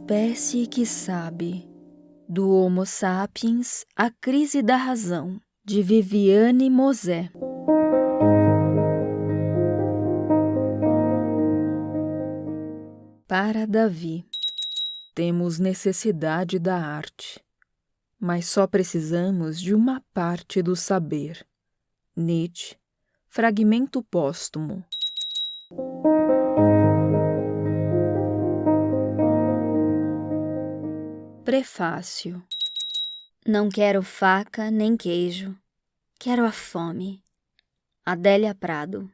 espécie que sabe. Do Homo sapiens, a crise da razão, de Viviane Mosé. Para Davi. Temos necessidade da arte, mas só precisamos de uma parte do saber. Nietzsche, fragmento póstumo. Prefácio. Não quero faca nem queijo, quero a fome. Adélia Prado.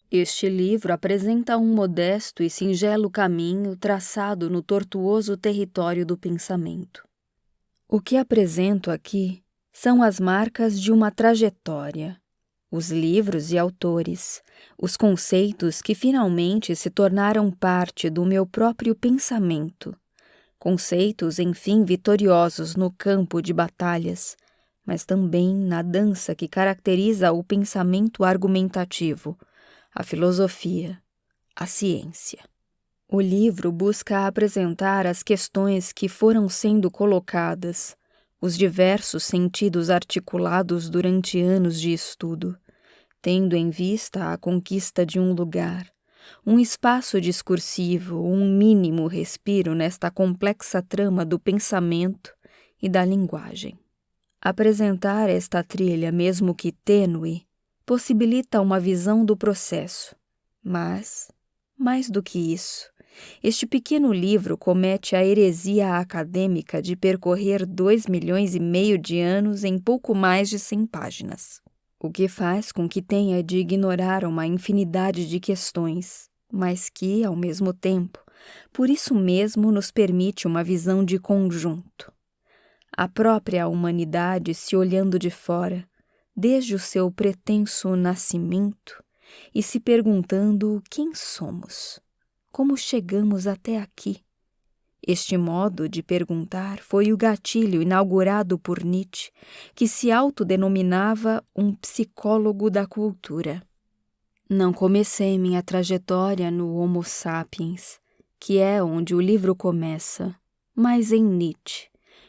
Este livro apresenta um modesto e singelo caminho traçado no tortuoso território do pensamento. O que apresento aqui são as marcas de uma trajetória, os livros e autores, os conceitos que finalmente se tornaram parte do meu próprio pensamento. Conceitos, enfim, vitoriosos no campo de batalhas, mas também na dança que caracteriza o pensamento argumentativo, a filosofia, a ciência. O livro busca apresentar as questões que foram sendo colocadas, os diversos sentidos articulados durante anos de estudo, tendo em vista a conquista de um lugar, um espaço discursivo, um mínimo respiro nesta complexa trama do pensamento e da linguagem. Apresentar esta trilha, mesmo que tênue, possibilita uma visão do processo. Mas, mais do que isso, este pequeno livro comete a heresia acadêmica de percorrer 2,5 milhões de anos em pouco mais de 100 páginas. O que faz com que tenha de ignorar uma infinidade de questões, mas que, ao mesmo tempo, por isso mesmo nos permite uma visão de conjunto. A própria humanidade se olhando de fora, desde o seu pretenso nascimento, e se perguntando quem somos, como chegamos até aqui. Este modo de perguntar foi o gatilho inaugurado por Nietzsche, que se autodenominava um psicólogo da cultura. Não comecei minha trajetória no Homo sapiens, que é onde o livro começa, mas em Nietzsche,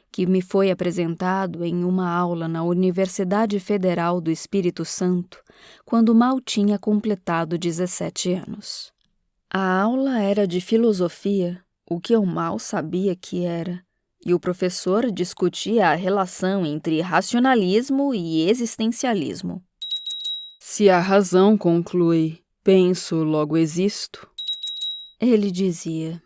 que me foi apresentado em uma aula na Universidade Federal do Espírito Santo, quando mal tinha completado 17 anos. A aula era de filosofia, o que eu mal sabia que era, e o professor discutia a relação entre racionalismo e existencialismo. Se a razão conclui, penso, logo existo, ele dizia.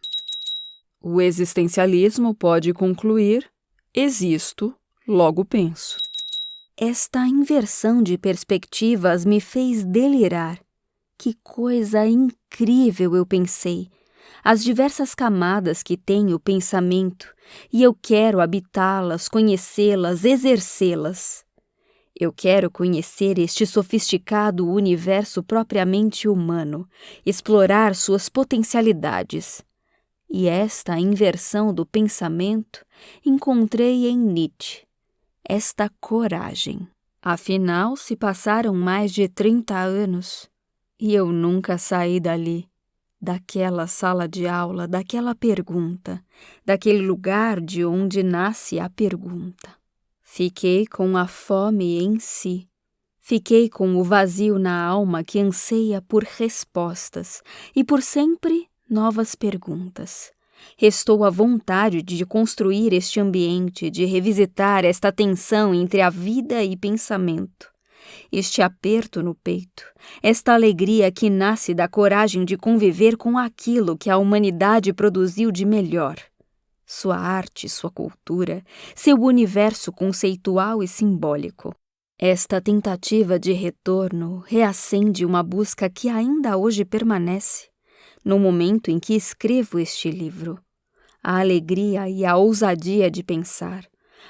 O existencialismo pode concluir, existo, logo penso. Esta inversão de perspectivas me fez delirar. Que coisa incrível, eu pensei. As diversas camadas que tem o pensamento, e eu quero habitá-las, conhecê-las, exercê-las. Eu quero conhecer este sofisticado universo propriamente humano, explorar suas potencialidades. E esta inversão do pensamento encontrei em Nietzsche, esta coragem. Afinal, se passaram mais de 30 anos, e eu nunca saí dali. Daquela sala de aula, daquela pergunta, daquele lugar de onde nasce a pergunta. Fiquei com a fome em si, fiquei com o vazio na alma que anseia por respostas e por sempre novas perguntas. Restou a vontade de construir este ambiente, de revisitar esta tensão entre a vida e pensamento. Este aperto no peito, esta alegria que nasce da coragem de conviver com aquilo que a humanidade produziu de melhor. Sua arte, sua cultura, seu universo conceitual e simbólico. Esta tentativa de retorno reacende uma busca que ainda hoje permanece, no momento em que escrevo este livro. A alegria e a ousadia de pensar,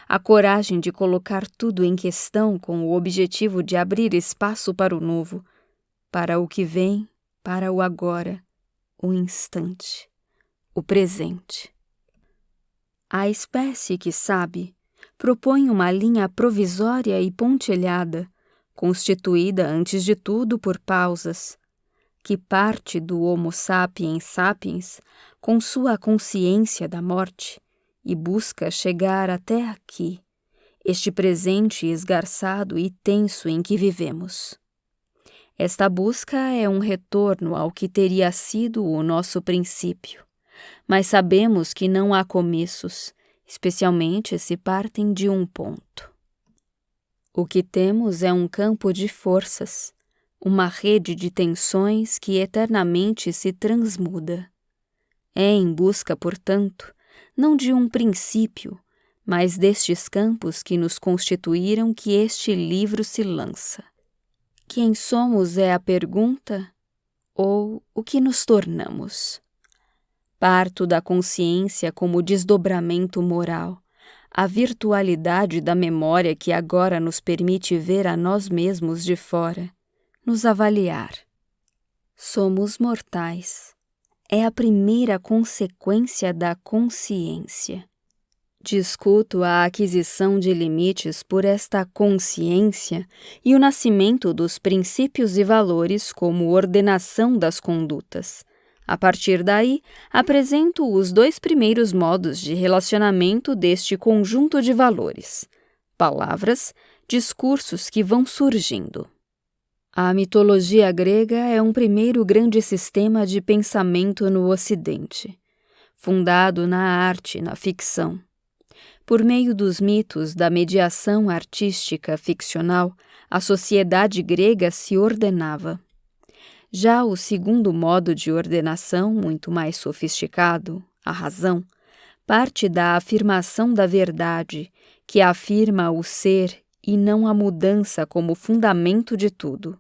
a coragem de colocar tudo em questão com o objetivo de abrir espaço para o novo, para o que vem, para o agora, o instante, o presente. A espécie que sabe propõe uma linha provisória e pontilhada, constituída antes de tudo por pausas, que parte do Homo sapiens sapiens com sua consciência da morte e busca chegar até aqui, este presente esgarçado e tenso em que vivemos. Esta busca é um retorno ao que teria sido o nosso princípio, mas sabemos que não há começos, especialmente se partem de um ponto. O que temos é um campo de forças, uma rede de tensões que eternamente se transmuda. É em busca, portanto, não de um princípio, mas destes campos que nos constituíram que este livro se lança. Quem somos é a pergunta, ou o que nos tornamos? Parto da consciência como desdobramento moral, a virtualidade da memória que agora nos permite ver a nós mesmos de fora, nos avaliar. Somos mortais. É a primeira consequência da consciência. Discuto a aquisição de limites por esta consciência e o nascimento dos princípios e valores como ordenação das condutas. A partir daí, apresento os 2 primeiros modos de relacionamento deste conjunto de valores: palavras, discursos que vão surgindo. A mitologia grega é um primeiro grande sistema de pensamento no Ocidente, fundado na arte, na ficção. Por meio dos mitos da mediação artística ficcional, a sociedade grega se ordenava. Já o segundo modo de ordenação, muito mais sofisticado, a razão, parte da afirmação da verdade, que afirma o ser e não a mudança como fundamento de tudo.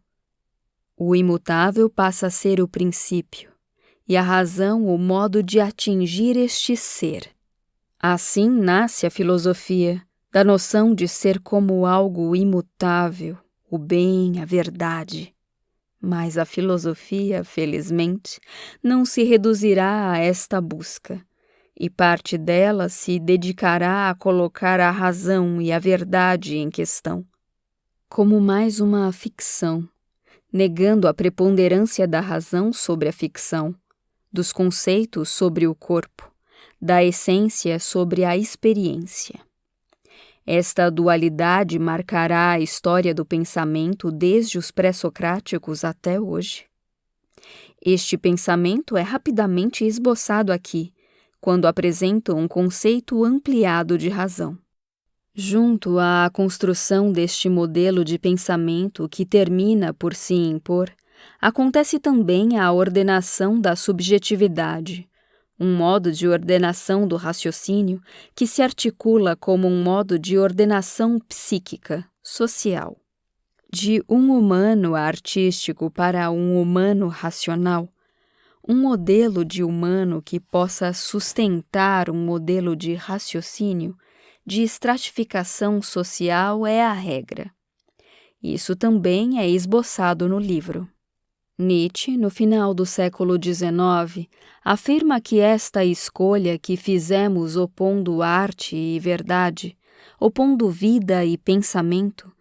O imutável passa a ser o princípio, e a razão o modo de atingir este ser. Assim nasce a filosofia, da noção de ser como algo imutável, o bem, a verdade. Mas a filosofia, felizmente, não se reduzirá a esta busca, e parte dela se dedicará a colocar a razão e a verdade em questão, como mais uma ficção, negando a preponderância da razão sobre a ficção, dos conceitos sobre o corpo, da essência sobre a experiência. Esta dualidade marcará a história do pensamento desde os pré-socráticos até hoje. Este pensamento é rapidamente esboçado aqui, quando apresento um conceito ampliado de razão. Junto à construção deste modelo de pensamento que termina por se impor, acontece também a ordenação da subjetividade, um modo de ordenação do raciocínio que se articula como um modo de ordenação psíquica, social. De um humano artístico para um humano racional, um modelo de humano que possa sustentar um modelo de raciocínio, de estratificação social é a regra. Isso também é esboçado no livro. Nietzsche, no final do século XIX, afirma que esta escolha que fizemos opondo arte e verdade, opondo vida e pensamento,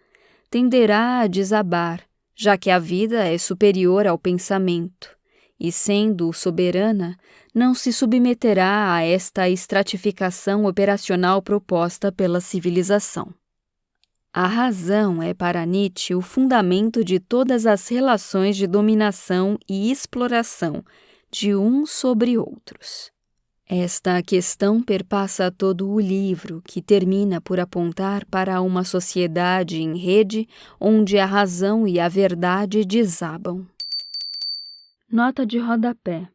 tenderá a desabar, já que a vida é superior ao pensamento, e sendo soberana, não se submeterá a esta estratificação operacional proposta pela civilização. A razão é para Nietzsche o fundamento de todas as relações de dominação e exploração de uns sobre outros. Esta questão perpassa todo o livro, que termina por apontar para uma sociedade em rede onde a razão e a verdade desabam. Nota de rodapé.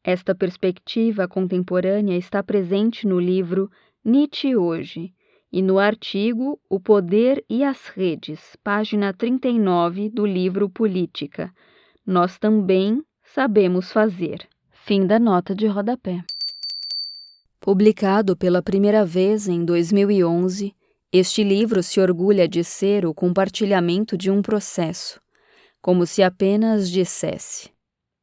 Esta perspectiva contemporânea está presente no livro Nietzsche Hoje, e no artigo O Poder e as Redes, página 39 do livro Política. Nós também sabemos fazer. Fim da nota de rodapé. Publicado pela primeira vez em 2011, este livro se orgulha de ser o compartilhamento de um processo, como se apenas dissesse: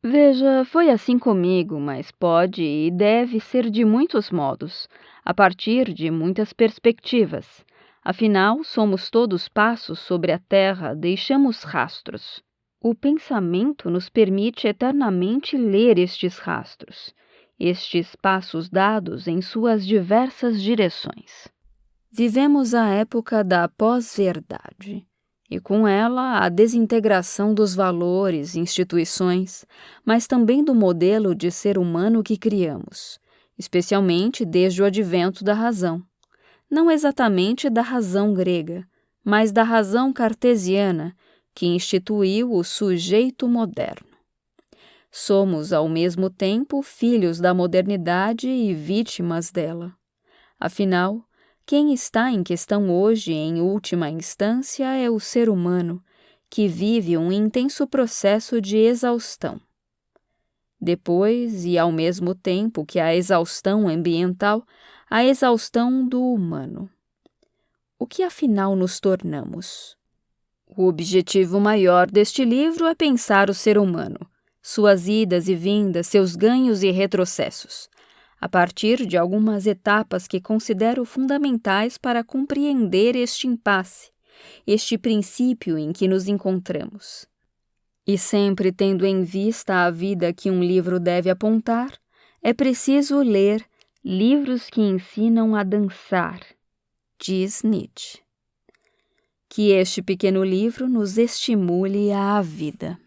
veja, foi assim comigo, mas pode e deve ser de muitos modos, a partir de muitas perspectivas. Afinal, somos todos passos sobre a terra, deixamos rastros. O pensamento nos permite eternamente ler estes rastros, estes passos dados em suas diversas direções. Vivemos a época da pós-verdade, e com ela a desintegração dos valores, instituições, mas também do modelo de ser humano que criamos, especialmente desde o advento da razão. Não exatamente da razão grega, mas da razão cartesiana, que instituiu o sujeito moderno. Somos, ao mesmo tempo, filhos da modernidade e vítimas dela. Afinal, quem está em questão hoje, em última instância, é o ser humano, que vive um intenso processo de exaustão. Depois, e ao mesmo tempo que a exaustão ambiental, a exaustão do humano. O que afinal nos tornamos? O objetivo maior deste livro é pensar o ser humano, suas idas e vindas, seus ganhos e retrocessos, a partir de algumas etapas que considero fundamentais para compreender este impasse, este princípio em que nos encontramos. E sempre tendo em vista a vida que um livro deve apontar, é preciso ler livros que ensinam a dançar, diz Nietzsche. Que este pequeno livro nos estimule à vida.